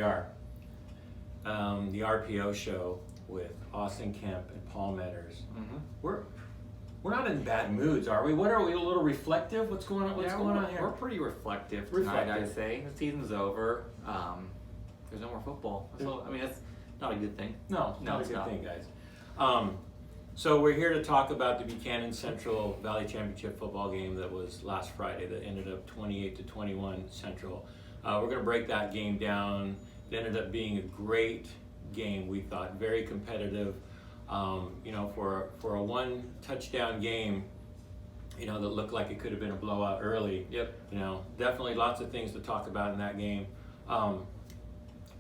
are. The RPO show with Austin Kemp and Paul Meadors. We're not in bad moods, are we? What are we? A little reflective? What's going on? What's going on here? We're pretty reflective tonight, I'd say. The season's over. There's no more football. So, I mean, that's not a good thing. No, not a good thing, guys. So we're here to talk about the Buchanan Central Valley Championship football game that was last Friday that ended up 28-21 Central. We're going to break that game down. It ended up being a great game, we thought, very competitive. For a one touchdown game, that looked like it could have been a blowout early. Definitely lots of things to talk about in that game.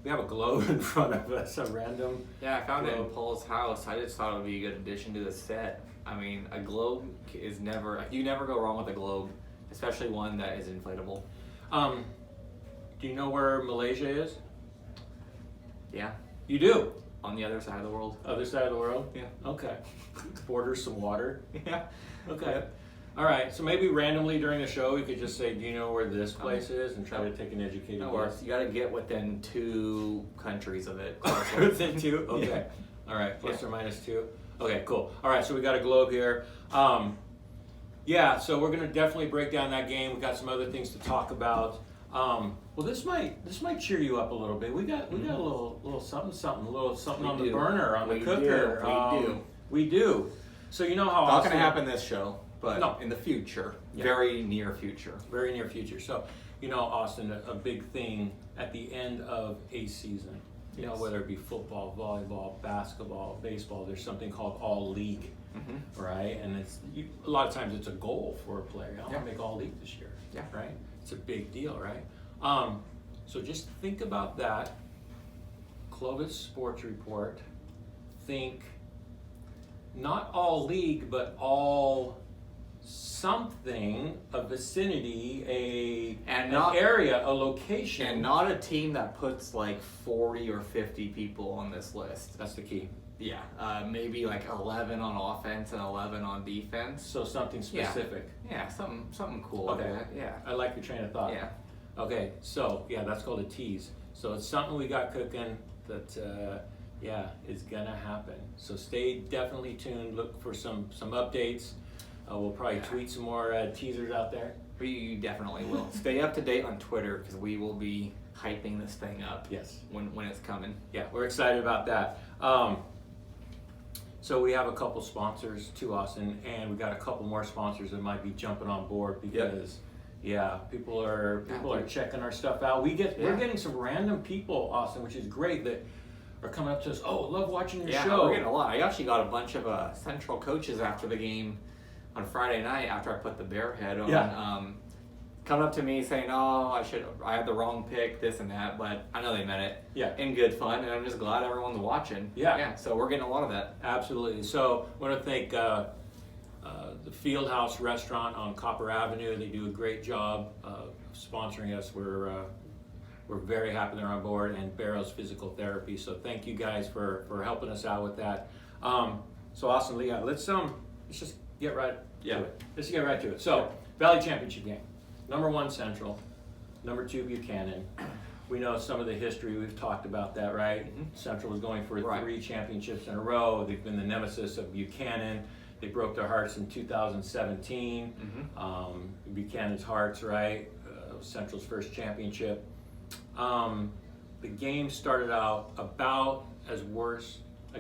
We have a globe in front of us, a random. Yeah, I found it in Paul's house. I just thought it would be a good addition to the set. I mean, a globe is you never go wrong with a globe, especially one that is inflatable. Do you know where Malaysia is? Yeah. You do? On the other side of the world. Other side of the world? Yeah. Okay. Borders some water? Yeah. Okay. Yeah. All right. So maybe randomly during the show we could just say, do you know where this place is? And try to take an educated guess. You got to get within 2 countries of it. Within 2? Okay. Yeah. All right. Plus or minus 2? Okay, cool. All right. So we got a globe here. So we're going to definitely break down that game. We got some other things to talk about. Well, this might cheer you up a little bit. We got a little something on the burner, on the cooker. We do. So you know how not going to happen this show, but in the future, very near future. Very near future. So Austin, a big thing at the end of a season. Whether it be football, volleyball, basketball, baseball, there's something called all league, right? And a lot of times it's a goal for a player. I want to make all league this year, right? It's a big deal, right? So just think about that. Clovis Sports Report. Think not all league, but all something, a vicinity, an area, a location. And not a team that puts like 40 or 50 people on this list. That's the key. Yeah, maybe like 11 on offense and 11 on defense. So something specific. Yeah, something cool. Okay. Like that. Yeah. I like your train of thought. Yeah. Okay, so that's called a tease. So it's something we got cooking that is gonna happen. So stay definitely tuned. Look for some updates. We'll probably tweet some more teasers out there. You definitely will. Stay up to date on Twitter because we will be hyping this thing up. Yes. When it's coming. Yeah, we're excited about that. So we have a couple sponsors to Austin, and we got a couple more sponsors that might be jumping on board because people are checking our stuff out. We're getting some random people, Austin, which is great, that are coming up to us. Oh, love watching your show. We're getting a lot. I actually got a bunch of Central coaches after the game on Friday night after I put the bear head on. Coming up to me saying, I had the wrong pick, this and that, but I know they meant it. Yeah. In good fun, and I'm just glad everyone's watching. Yeah. So we're getting a lot of that. Absolutely. So I want to thank the Fieldhouse Restaurant on Copper Avenue. They do a great job sponsoring us. We're very happy they're on board, and Barrow's Physical Therapy. So thank you guys for helping us out with that. So Austin, let's just get right to it. Let's get right to it. So Valley Championship game. Number 1 Central, number 2 Buchanan. We know some of the history. We've talked about that, right? Mm-hmm. Central was going for 3 championships in a row. They've been the nemesis of Buchanan. They broke their hearts in 2017. Buchanan's hearts, right? Central's first championship. The game started out about as worse a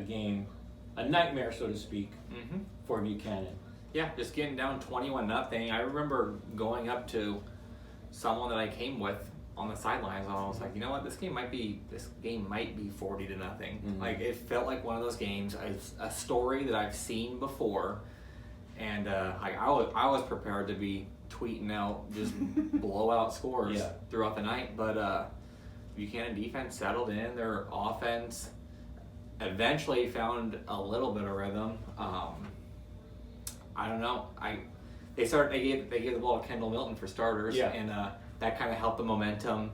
nightmare, so to speak, for Buchanan. Yeah, just getting down 21-0. I remember going up to someone that I came with on the sidelines, and I was like, you know what, this game might be 40-0. Like, it felt like one of those games, a story that I've seen before, and I was prepared to be tweeting out just blowout scores throughout the night. But Buchanan defense settled in. Their offense eventually found a little bit of rhythm. I don't know. They gave the ball to Kendall Milton for starters, and that kind of helped the momentum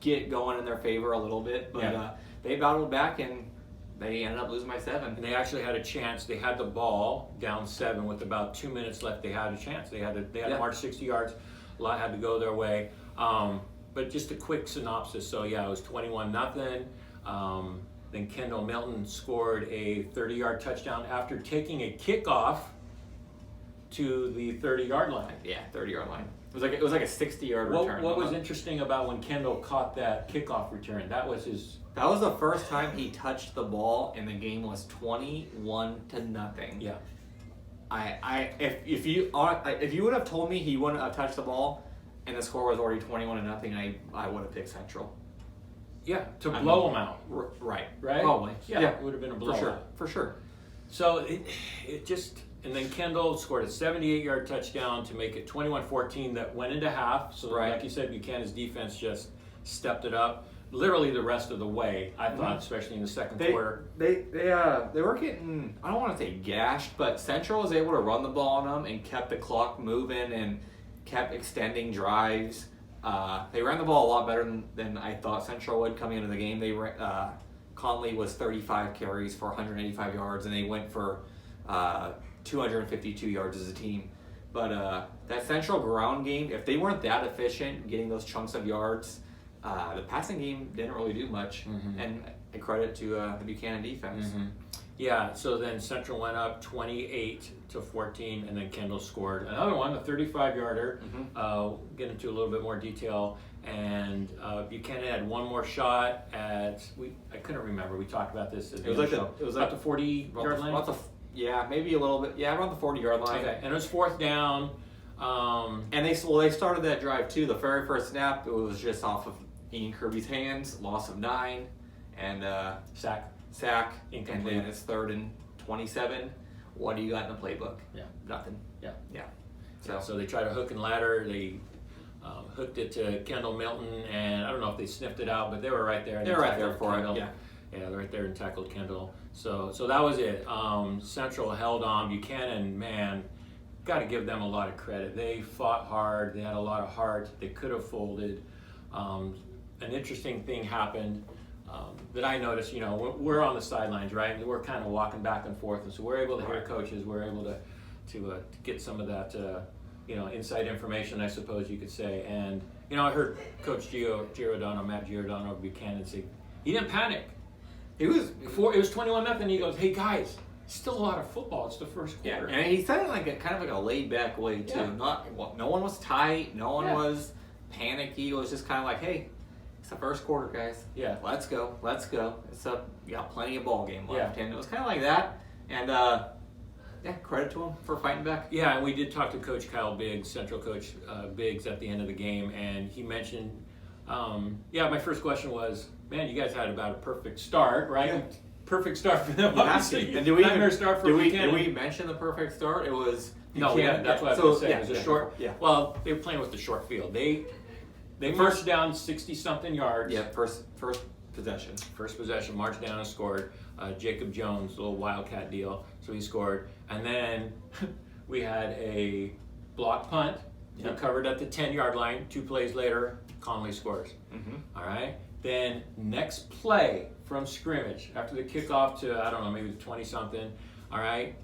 get going in their favor a little bit. But they battled back, and they ended up losing by 7. And they actually had a chance. They had the ball down 7 with about 2 minutes left. They had a chance. They had to march 60 yards. A lot had to go their way. but just a quick synopsis. So yeah, it was 21-0. Then Kendall Milton scored a 30-yard touchdown after taking a kickoff to the 30-yard line. Yeah, 30-yard line. It was like a 60-yard return. What was interesting about when Kendall caught that kickoff return? That was the first time he touched the ball, and the game was 21-0. Yeah. If you would have told me he wouldn't have touched the ball, and the score was already 21-0, I would have picked Central. Yeah, to blow them out. Right. Probably. Yeah, it would have been a blowout. For sure. So it just, and then Kendall scored a 78-yard touchdown to make it 21-14 that went into half. So like you said, Buchanan's defense just stepped it up literally the rest of the way, I thought, especially in the second quarter. They were getting, I don't want to say gashed, but Central was able to run the ball on them and kept the clock moving and kept extending drives. They ran the ball a lot better than I thought Central would coming into the game. Conley was 35 carries for 185 yards, and they went for 252 yards as a team. But that Central ground game, if they weren't that efficient getting those chunks of yards, the passing game didn't really do much. And a credit to the Buchanan defense. Yeah, so then Central went up 28-14, and then Kendall scored another one, a 35-yarder. Get into a little bit more detail. And Buchanan had one more shot at, I couldn't remember, we talked about this at the end of the show. It was at the 40-yard line? Yeah, maybe a little bit. Yeah, around the 40-yard line. Okay, and it was fourth down. And they started that drive too. The very first snap, it was just off of Ian Kirby's hands, loss of 9, and sack, incomplete. And then it's 3rd and 27. What do you got in the playbook? Yeah, nothing. Yeah. So they tried to hook and ladder. They hooked it to Kendall Milton, and I don't know if they sniffed it out, but they were right there. They were right there for Kendall. it. Yeah, they're right there and tackled Kendall. So that was it. Central held on. Buchanan, man, got to give them a lot of credit. They fought hard. They had a lot of heart. They could have folded. An interesting thing happened that I noticed. You know, we're on the sidelines, right? And we're kind of walking back and forth, and so we're able to hear coaches. We're able to get some of that, inside information, I suppose you could say. And I heard Coach Matt Giordano of Buchanan say he didn't panic. It was 21-0. He goes, "Hey guys, still a lot of football. It's the first quarter." Yeah, and he said it like a laid back way too. Yeah. No one was tight. No one was panicky. It was just kind of like, "Hey, it's the first quarter, guys. Yeah, let's go. It's up. You got plenty of ball game left." And it was kind of like that. And credit to him for fighting back. Yeah, and we did talk to Coach Kyle Biggs, Central Coach Biggs, at the end of the game, and he mentioned, my first question was, man, you guys had about a perfect start, right? Yeah. Perfect start for them, obviously. And did we mention the perfect start? It was Buchanan. That's what I was going to say. It was a short. Yeah. Well, they were playing with the short field. They marched down 60-something yards. Yeah, first possession. First possession, marched down and scored. Jacob Jones, little Wildcat deal, so he scored. And then we had a block punt, recovered at the 10-yard line. 2 plays later, Conley scores. All right. Then next play from scrimmage, after the kickoff to, I don't know, maybe 20-something, all right,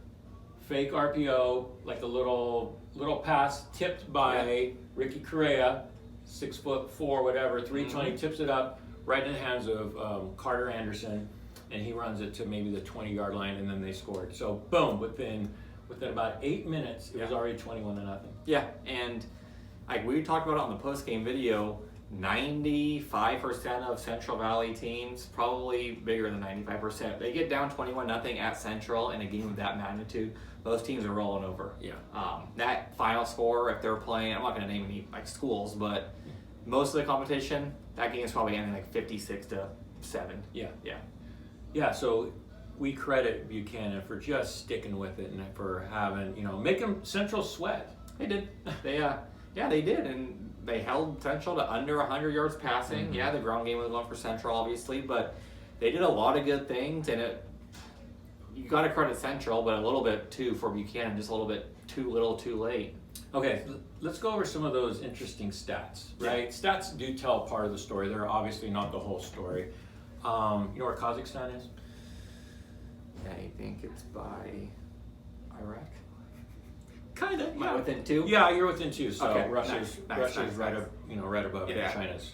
fake RPO, like a little pass tipped by Ricky Correa, 6'4", whatever, 320, tips it up right in the hands of Carter Anderson, and he runs it to maybe the 20-yard line, and then they scored. So boom, within about 8 minutes, it was already 21-0. Yeah, and like we talked about it on the post-game video, 95% of Central Valley teams, probably bigger than 95%, they get down 21-0 at Central in a game of that magnitude. Those teams are rolling over. Yeah. That final score, if they're playing, I'm not going to name any schools, but most of the competition, that game is probably ending 56-7. Yeah. Yeah. Yeah. So we credit Buchanan for just sticking with it and for having, making Central sweat. They did. They did, and they held Central to under 100 yards passing. Yeah, the ground game was going for Central, obviously, but they did a lot of good things, and you got to credit Central, but a little bit too for Buchanan, just a little bit too little, too late. Okay, let's go over some of those interesting stats, right? Yeah. Stats do tell part of the story. They're obviously not the whole story. You know where Kazakhstan is? Yeah, I think it's by Iraq. Kind of. Am I within 2? Yeah, you're within 2. So okay. Russia's right up, right above yeah. China's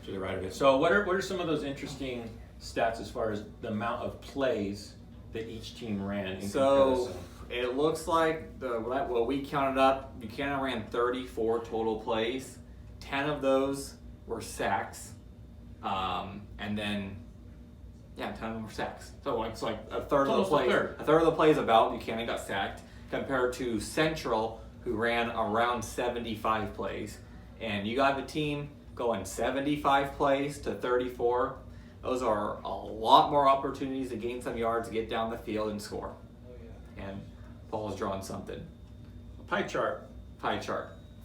to the right of it. So what are some of those interesting stats as far as the amount of plays that each team ran in comparison? It looks like what we counted up, Buchanan ran 34 total plays. 10 of those were sacks, and then 10 of them were sacks. So like a third of the plays. A third of the plays about Buchanan got sacked, compared to Central, who ran around 75 plays. And you got a team going 75 plays to 34. Those are a lot more opportunities to gain some yards, get down the field, and score. And Paul has drawn something. A pie chart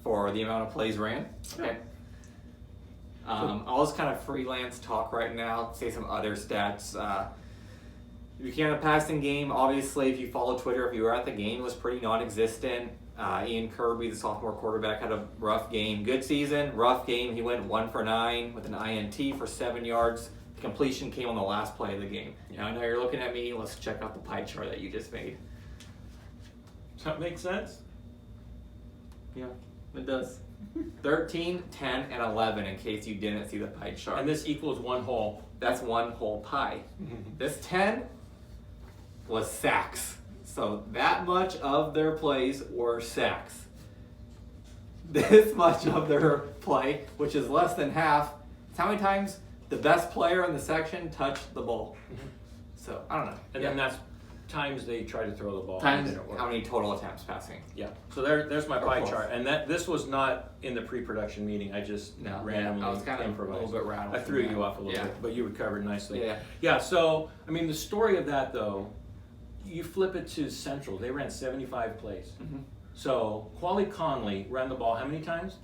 For the amount of plays ran. Okay. I'll just kind of freelance talk right now, say some other stats. Buchanan passing game, obviously, if you follow Twitter, if you were at the game, was pretty non-existent. Ian Kirby, the sophomore quarterback, had a rough game. Good season, rough game. He went 1 for 9 with an INT for 7 yards. The completion came on the last play of the game. Now, I know you're looking at me. Let's check out the pie chart that you just made. Does that make sense? Yeah, it does. 13, 10, and 11, in case you didn't see the pie chart. And this equals one whole. That's one whole pie. This 10 was sacks. So that much of their plays were sacks. This much of their play, which is less than half, it's how many times the best player in the section touched the ball. So, I don't know. And then that's times they try to throw the ball. Times how many total attempts passing. Yeah. So there's my pie chart. And this was not in the pre-production meeting. I just randomly I was kind of improvised. a little bit rattled. I threw you off a little bit, but you recovered nicely. Yeah. Yeah, so, I mean, the story of that, though, you flip it to Central. They ran 75 plays. So, Quali Conley ran the ball how many times?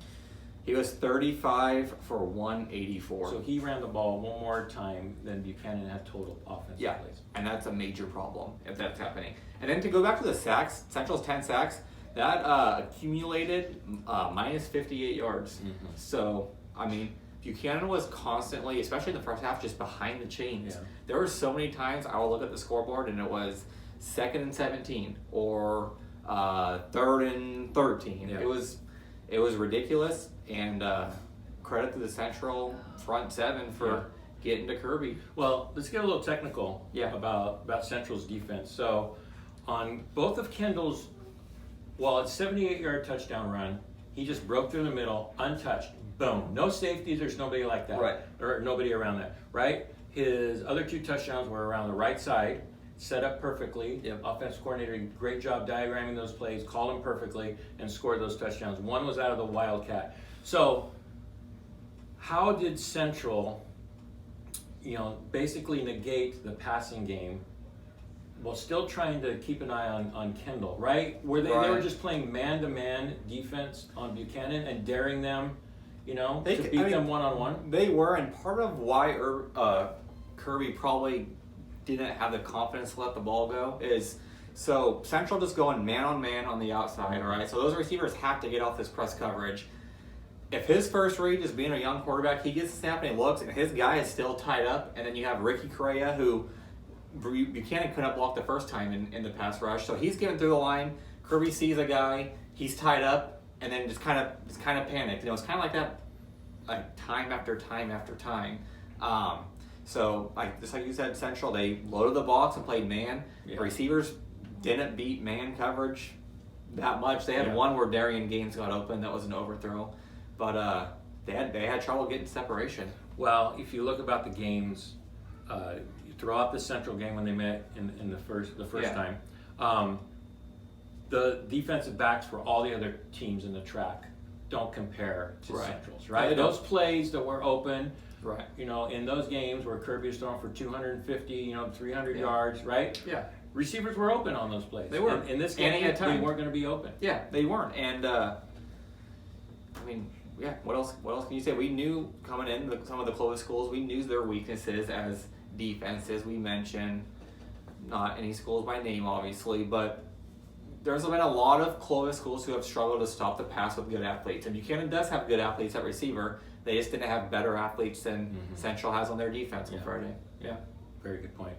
He was 35 for 184. So he ran the ball one more time than Buchanan had total offensive plays. And that's a major problem if that's happening. And then to go back to the sacks, Central's 10 sacks, that accumulated minus 58 yards. So, I mean, Buchanan was constantly, especially in the first half, just behind the chains. Yeah. There were so many times I would look at the scoreboard and it was 2nd and 17 or 3rd and 13. Yeah. It was ridiculous, and credit to the Central front seven for getting to Kirby. Well, let's get a little technical about Central's defense. So, on both of Kendall's, it's 78-yard touchdown run, he just broke through the middle, untouched, boom. No safeties, there's nobody like that. Right. Or nobody around that, right? His other 2 touchdowns were around the right side, set up perfectly. Offensive coordinator, great job diagramming those plays, called them perfectly, and scored those touchdowns. One was out of the Wildcat. So, how did Central, basically negate the passing game while still trying to keep an eye on Kendall, right? They were just playing man-to-man defense on Buchanan and daring them, to beat them one-on-one? They were, and part of why Kirby probably didn't have the confidence to let the ball go is, so Central just going man-on-man on the outside, all right? So those receivers have to get off this press coverage. If his first read is being a young quarterback, he gets the snap and he looks, and his guy is still tied up, and then you have Ricky Correa, who Buchanan couldn't block the first time in the pass rush, so he's getting through the line. Kirby sees a guy, he's tied up, and then just kind of panicked. It's kind of like that, like time after time after time. So, just like you said, Central, they loaded the box and played man. Yeah. Receivers didn't beat man coverage that much. They had one where Darian Gaines got open. That was an overthrow. But they had trouble getting separation. Well, if you look about the games, you throw out the Central game when they met in the first time, the defensive backs for all the other teams in the track don't compare to Central's, right? Those plays that were open, right? In those games where Kirby was throwing for 250, 300 yards, right? Yeah. Receivers were open on those plays. They were. In this game, they weren't going to be open. Yeah, they weren't. And what else can you say? We knew coming in some of the Clovis schools, we knew their weaknesses as defenses. We mentioned not any schools by name, obviously, but there's been a lot of Clovis schools who have struggled to stop the pass with good athletes. And Buchanan does have good athletes at receiver. They just didn't have better athletes than Central has on their defense on Friday. Yeah, very good point.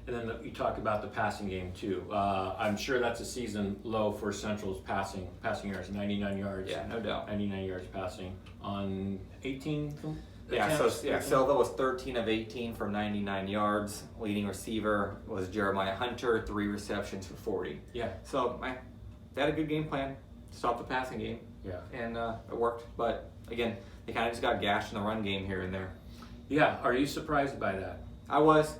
And then you talked about the passing game too. I'm sure that's a season low for Central's passing yards, 99 yards. Yeah, no doubt. 99 yards passing on 18. Silva was 13 of 18 for 99 yards. Leading receiver was Jeremiah Hunter, 3 receptions for 40. Yeah. So they had a good game plan to stop the passing game. Yeah. And it worked. But again, they kind of just got gashed in the run game here and there. Yeah. Are you surprised by that? I was.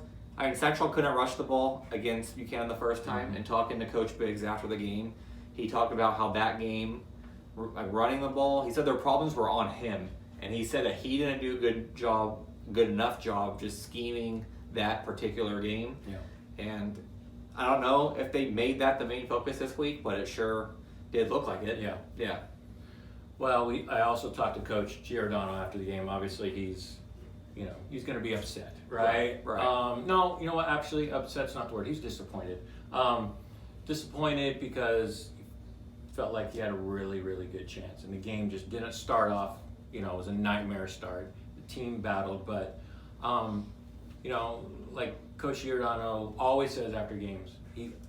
Central couldn't rush the ball against Buchanan the first time. And talking to Coach Biggs after the game, he talked about how that game, like running the ball, he said their problems were on him. And he said that he didn't do a good enough job just scheming that particular game. Yeah. And I don't know if they made that the main focus this week, but it sure did look like it. Yeah. Yeah. Well, I also talked to Coach Giordano after the game. Obviously, he's going to be upset, right? Right. No, you know what? Actually, upset's not the word. He's disappointed. Disappointed because he felt like he had a really, really good chance, and the game just didn't start off. It was a nightmare start. The team battled, but like Coach Giordano always says after games,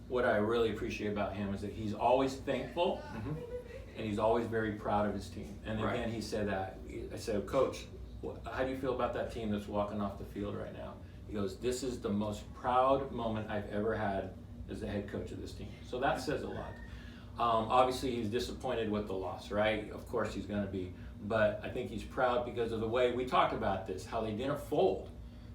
what I really appreciate about him is that he's always thankful, and he's always very proud of his team. And again, he said that. I said, Coach, how do you feel about that team that's walking off the field right now? He goes, this is the most proud moment I've ever had as the head coach of this team. So that says a lot. Obviously, he's disappointed with the loss, right? Of course he's going to be. But I think he's proud because of the way we talked about this, how they didn't fold,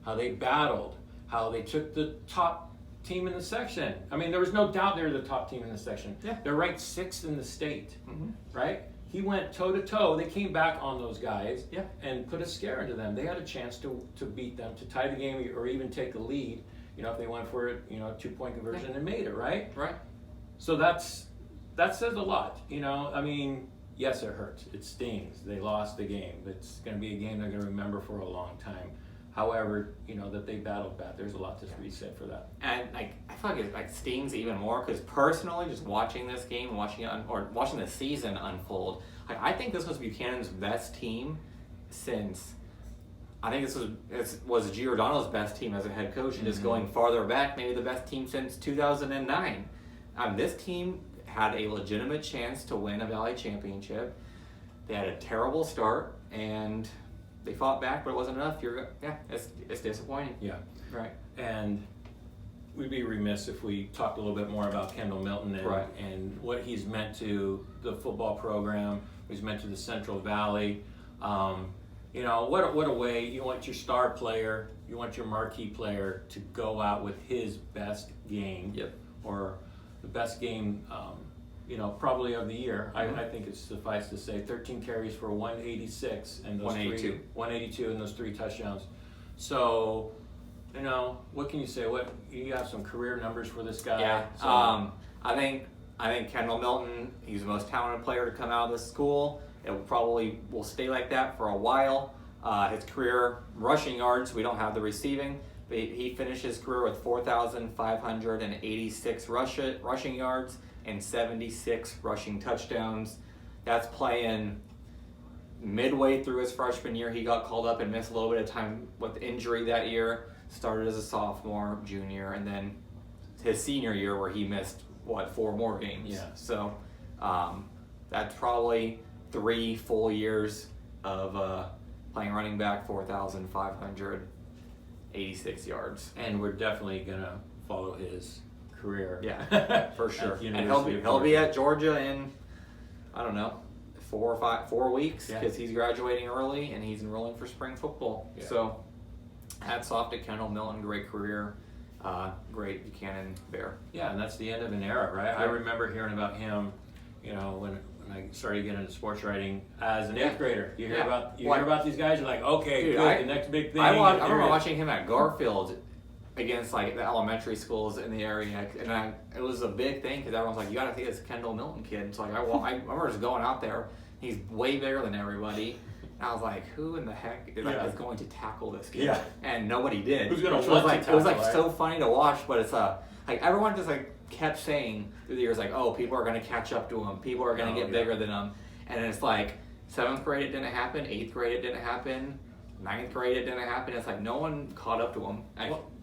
how they battled, how they took the top team in the section. I mean, there was no doubt they're the top team in the section. Yeah. They're ranked 6th in the state, right? He went toe-to-toe. They came back on those guys and put a scare into them. They had a chance to beat them, to tie the game or even take a lead, if they went for it, a 2-point conversion and made it, right? Right. So that says a lot, I mean, yes, it hurts. It stings. They lost the game. It's going to be a game they're going to remember for a long time. However, that they battled back. There's a lot to be said for that. And I feel like it stings even more because personally, just watching this game, watching the season unfold, I think this was Buchanan's best team since. I think this was Giordano's best team as a head coach, and just going farther back, maybe the best team since 2009. This team had a legitimate chance to win a Valley Championship. They had a terrible start, and they fought back, but it wasn't enough. It's disappointing. Yeah. Right. And we'd be remiss if we talked a little bit more about Kendall Milton and what he's meant to the football program, what he's meant to the Central Valley. What a way. You want your star player, you want your marquee player to go out with his best game. Yep. Or the best game, probably of the year. I think it's suffice to say 13 carries for 186 and those 182 and those 3 touchdowns. So, what can you say? You have some career numbers for this guy? Yeah. So, I think Kendall Milton, he's the most talented player to come out of this school. It will stay like that for a while. His career rushing yards, we don't have the receiving, but he finished his career with 4,586 rushing yards and 76 rushing touchdowns. That's playing midway through his freshman year. He got called up and missed a little bit of time with injury that year. Started as a sophomore, junior, and then his senior year where he missed, 4 more games. Yeah. So that's probably 3 full years of playing running back, 4,586 yards. And we're definitely going to follow his career. Yeah, for sure. And he'll be at Georgia in, 4 weeks because he's graduating early and he's enrolling for spring football. Yeah. So hats off to Kendall Milton, great career, great Buchanan Bear. Yeah, and that's the end of an era, right? Yeah. I remember hearing about him, when I started getting into sports writing as an 8th grader. You hear about these guys, you're like, okay, dude, good, the next big thing. I remember watching him at Garfield against the elementary schools in the area, and it was a big thing because everyone's like, you got to see this Kendall Milton kid. So I remember just going out there. He's way bigger than everybody. And I was like, who in the heck is going to tackle this kid? Yeah. And nobody did. Who's going to It was so funny to watch, but it's everyone just kept saying through the years oh, people are going to catch up to him. People are going to get bigger than him. And it's 7th grade it didn't happen, 8th grade it didn't happen, 9th grade it didn't happen. It's no one caught up to him.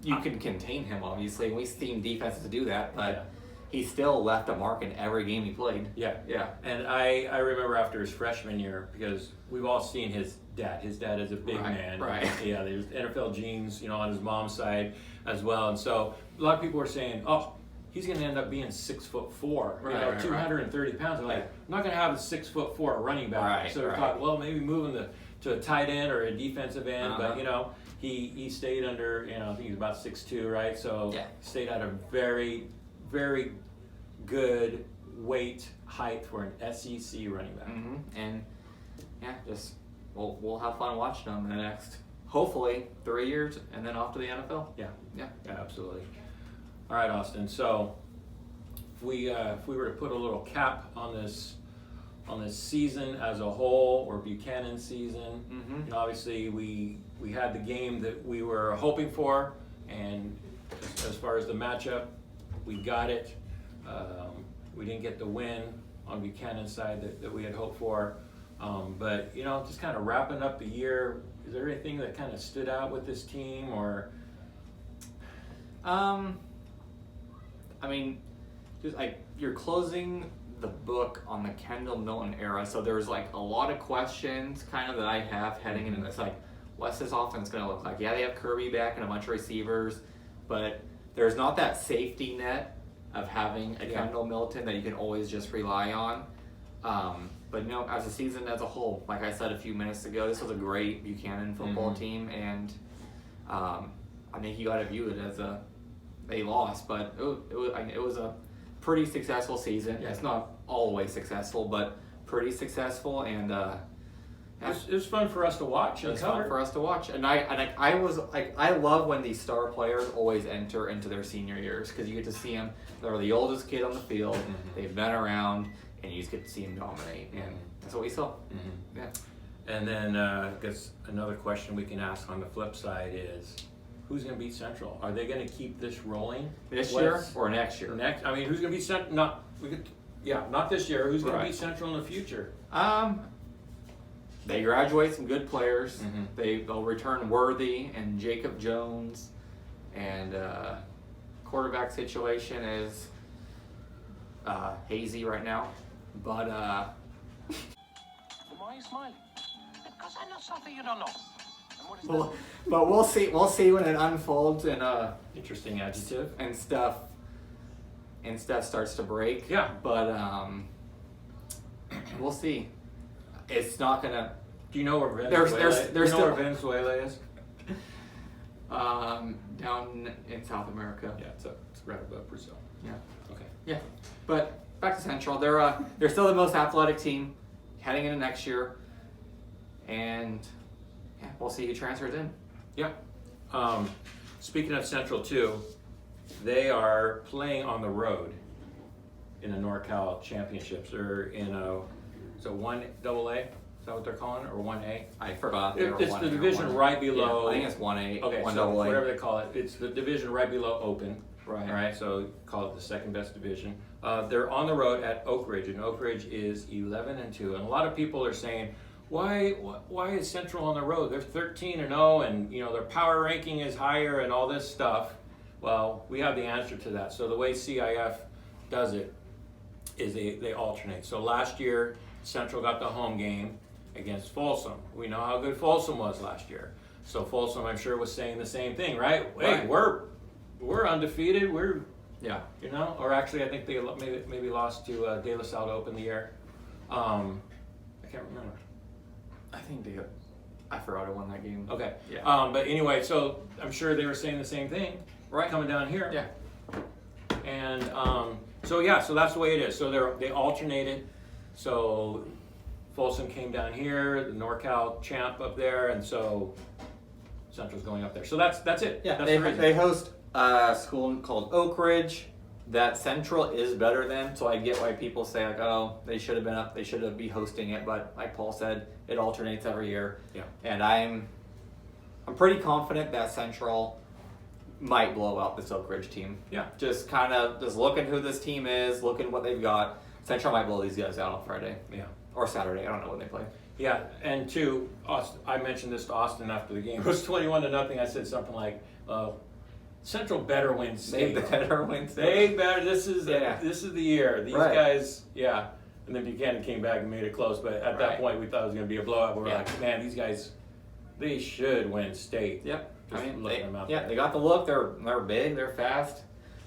you can contain him, obviously, and we've seen defenses do that, but Yeah. he still left a mark in every game he played. Yeah. Yeah. And I remember after his freshman year, because we've all seen his dad. His dad is a big man. Right. Yeah, there's NFL genes, on his mom's side as well. And so a lot of people were saying, oh, he's going to end up being 6'4", Right, 230 pounds. I'm like, I'm not going to have a 6'4" running back. Right, So we thought, well, maybe moving to a tight end or a defensive end. Uh-huh. But, he stayed under, I think he was about 6'2", right? So Yeah. stayed at a very, very good weight height for an SEC running back. Mm-hmm. And yeah, just we'll have fun watching him in the next, hopefully, 3 years, and then off to the NFL. Yeah. Yeah. Yeah, absolutely. All right, Austin. So if we were to put a little cap on this season as a whole, or Buchanan season, Mm-hmm. obviously we had the game that we were hoping for, and as far as the matchup, we got it. We didn't get the win on Buchanan's side that we had hoped for. But just kind of wrapping up the year, is there anything that kind of stood out with this team, or? I mean, just like you're closing the book on the Kendall Milton era, so there's like a lot of questions kind of that I have heading into this. Like, what's this offense going to look like? Yeah, they have Kirby back and a bunch of receivers, but there's not that safety net of having a Kendall Milton that you can always just rely on. But as a season as a whole, like I said a few minutes ago, this was a great Buchanan football team, and I think you got to view it as they lost, but it was a pretty successful season. Yeah. It's not always successful, but pretty successful, and It was fun for us to watch. it's fun for us to watch. And I was like, I love when these star players always enter into their senior years, because you get to see them. They're the oldest kid on the field. Mm-hmm. They've been around, and you just get to see them dominate, and that's what we saw. Mm-hmm. Yeah. And then I guess another question we can ask on the flip side is, who's going to beat Central? Are they going to keep this rolling This year or next year? Next, I mean, who's going to beat Central? Not this year. Who's going to beat Central in the future? They graduate some good players. Mm-hmm. They'll return Worthy and Jacob Jones, and quarterback situation is hazy right now. But Why are you smiling? Because I know something you don't know. And what is that? but we'll see. We'll see when it unfolds and Interesting adjective. and stuff starts to break. Yeah. But we'll see. It's not gonna. Do you know where There's do you know still- where Venezuela is? Down in South America. Yeah, it's right above Brazil. Yeah. Okay. Yeah. But back to Central. They're still the most athletic team heading into next year, and yeah, we'll see who transfers in. Yeah. Speaking of Central too, they are playing on the road in the NorCal Championships. They're in is it 1AA? Is that what they're calling it, or 1A? I forgot. They were It's one the A or division one- right below. Yeah, I think it's 1A. Okay, 1 so AA. whatever they call it, it's the division right below Open. Right. All right, so call it the second best division. They're on the road at Oak Ridge, and Oak Ridge is 11-2. And a lot of people are saying, why is Central on the road? They're 13-0, and their power ranking is higher, and all this stuff. Well, we have the answer to that. So the way CIF does it is they alternate. So last year, Central got the home game against Folsom. We know how good Folsom was last year. So Folsom, I'm sure, was saying the same thing, right? Hey, Right. we're undefeated. We're Yeah. or actually, I think they maybe lost to De La Salle to open the year. I can't remember. I think I forgot who won that game. Okay. Yeah. But anyway, so I'm sure they were saying the same thing. Right. Coming down here. Yeah. And so that's the way it is. So they alternated. So Folsom came down here, the NorCal champ up there, and so Central's going up there. So that's it. Yeah. That's the reason. They host a school called Oak Ridge that Central is better than. So I get why people say like, oh, they should have been up. They should have be hosting it. But like Paul said, it alternates every year. Yeah. And I'm pretty confident that Central might blow out this Oak Ridge team. Yeah. Just looking who this team is, looking what they've got. Central might blow these guys out on Friday. Yeah. Or Saturday. I don't know when they play. Yeah, and I mentioned this to Austin after the game. It was 21-0. I said something like, Central better win state. They better win. They better. This is Yeah. this is the year. These Right. guys, yeah. And then Buchanan came back and made it close, but at that Right. point we thought it was going to be a blowout. But we're Yeah. like, man, these guys, they should win state. Yep. Just I mean, looking them out yeah, there. they got the look. They're big. They're fast.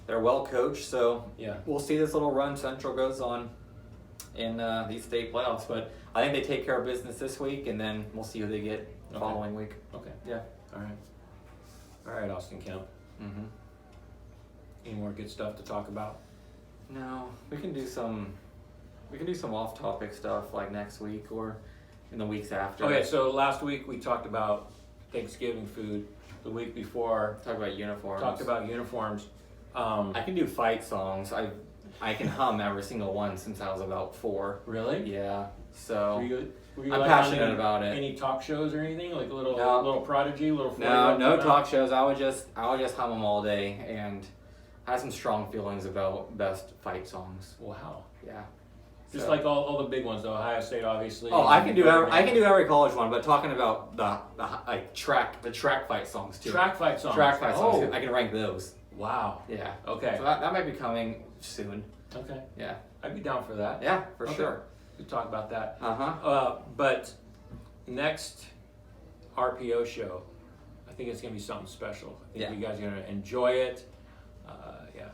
They're well coached. So Yeah. we'll see this little run Central goes on in these state playoffs. But I think they take care of business this week, and then we'll see who they get the Okay. following week. Okay. Yeah. All right, Austin Kemp. Mm-hmm. Any more good stuff to talk about? No, we can do some off-topic stuff like next week or in the weeks after. Okay, so last week we talked about Thanksgiving food. The week before, Talk about uniforms. talked about uniforms. I can do fight songs. I can hum every single one since I was about 4. Really? Yeah. So Were you I'm like passionate on about it. Any talk shows or anything? Like a little No. little Prodigy, little 40 no talk shows. I would just hum them all day, and I have some strong feelings about best fight songs. Wow. Yeah. Just So- like all the big ones though. Ohio State obviously. Oh, I can do every college one, but talking about the track fight songs too. Track fight songs. Track fight songs. Oh. Too. I can rank those. Wow. Yeah. Okay. So that might be coming soon. Okay. Yeah. I'd be down for that. Yeah, for Okay. sure. We talk about that. Uh-huh. But next RPO show, I think it's gonna be something special. I think Yeah. you guys are gonna enjoy it. Yeah.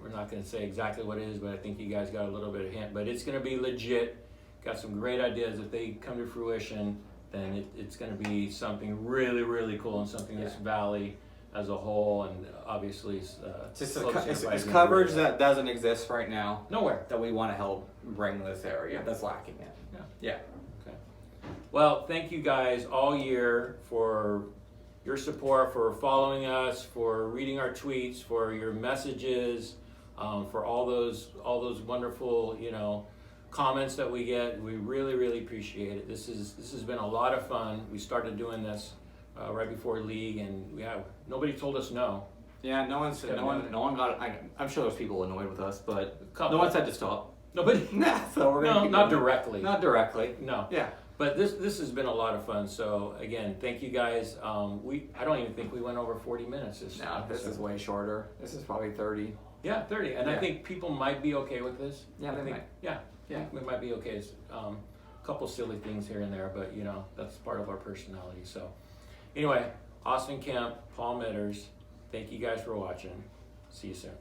We're not gonna say exactly what it is, but I think you guys got a little bit of hint. But it's gonna be legit. Got some great ideas. If they come to fruition, then it's gonna be something really, really cool and something this Yeah. valley as a whole, and obviously It's Clovis coverage that doesn't exist right now nowhere. that we want to help bring to this area that's lacking it. Yeah. Yeah. Okay. Well, thank you guys all year for your support, for following us, for reading our tweets, for your messages, for all those wonderful comments that we get. We really, really appreciate it. This has been a lot of fun. We started doing this right before league, and nobody told us no. Yeah, no one got. I'm sure there's people annoyed with us, but Couple. no one said to stop. Nobody. So we're gonna No, keep not doing it. directly. Not directly. No. Yeah. But this has been a lot of fun. So again, thank you guys. I don't even think we went over 40 minutes. No, this is way shorter. This is probably 30. Yeah, 30. And I Yeah. think people might be okay with this. Yeah, I they think, might. Yeah, Yeah. we might be okay. It's, a couple silly things here and there, but that's part of our personality. So anyway, Austin Kemp, Paul Meadors, thank you guys for watching. See you soon.